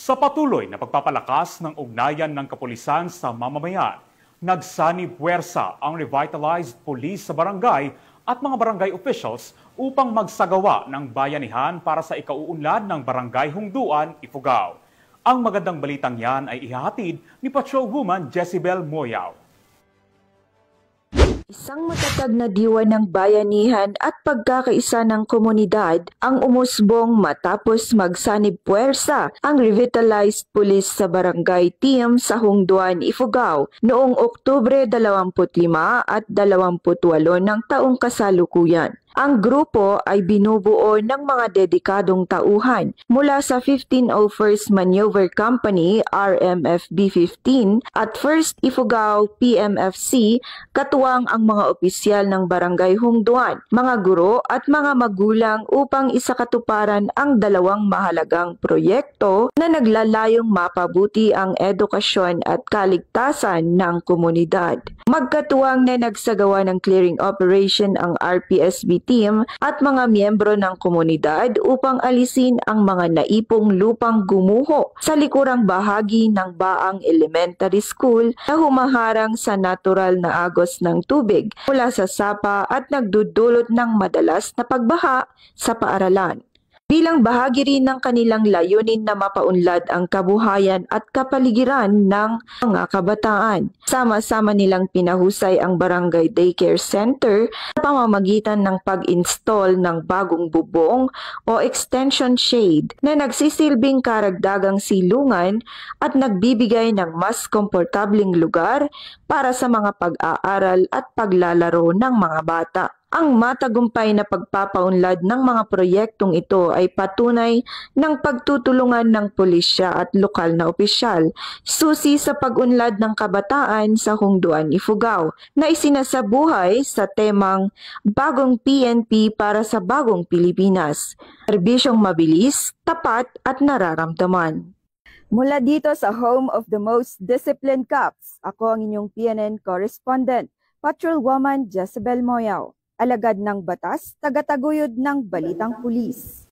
Sa patuloy na pagpapalakas ng ugnayan ng kapulisan sa mamamayan, nagsanib puwersa ang revitalized police sa barangay at mga barangay officials upang magsagawa ng bayanihan para sa ikauunlad ng Barangay Hungduan, Ifugao. Ang magandang balitang yan ay ihahatid ni Patrolwoman Jezebel Moyaw. Isang matatag na diwa ng bayanihan at pagkakaisa ng komunidad ang umusbong matapos magsanib puwersa ang revitalized police sa barangay team sa Hungduan, Ifugao noong Oktubre 25 at 28 ng taong kasalukuyan. Ang grupo ay binubuo ng mga dedikadong tauhan mula sa 1501st Maneuver Company RMFB 15 at 1st Ifugao PMFC, katuwang ang mga opisyal ng Barangay Hungduan, mga guro at mga magulang upang isakatuparan ang dalawang mahalagang proyekto na naglalayong mapabuti ang edukasyon at kaligtasan ng komunidad. Magkatuwang na nagsagawa ng clearing operation ang RPSB team at mga miyembro ng komunidad upang alisin ang mga naipong lupang gumuho sa likurang bahagi ng Baang Elementary School na humaharang sa natural na agos ng tubig mula sa sapa at nagdudulot ng madalas na pagbaha sa paaralan. Bilang bahagi rin ng kanilang layunin na mapaunlad ang kabuhayan at kapaligiran ng mga kabataan. Sama-sama nilang pinahusay ang Barangay Daycare Center sa pamamagitan ng pag-install ng bagong bubong o extension shade na nagsisilbing karagdagang silungan at nagbibigay ng mas komportabling lugar para sa mga pag-aaral at paglalaro ng mga bata. Ang matagumpay na pagpapaunlad ng mga proyektong ito ay patunay ng pagtutulungan ng pulisya at lokal na opisyal, susi sa pag-unlad ng kabataan sa Hungduan, Ifugao, na isinasabuhay sa temang Bagong PNP para sa Bagong Pilipinas. Serbisyong mabilis, tapat at nararamdaman. Mula dito sa home of the most disciplined cops, ako ang inyong PNN correspondent, Patrolwoman Jezebel Moyaw. Alagad ng batas, tagataguyod ng balitang pulis.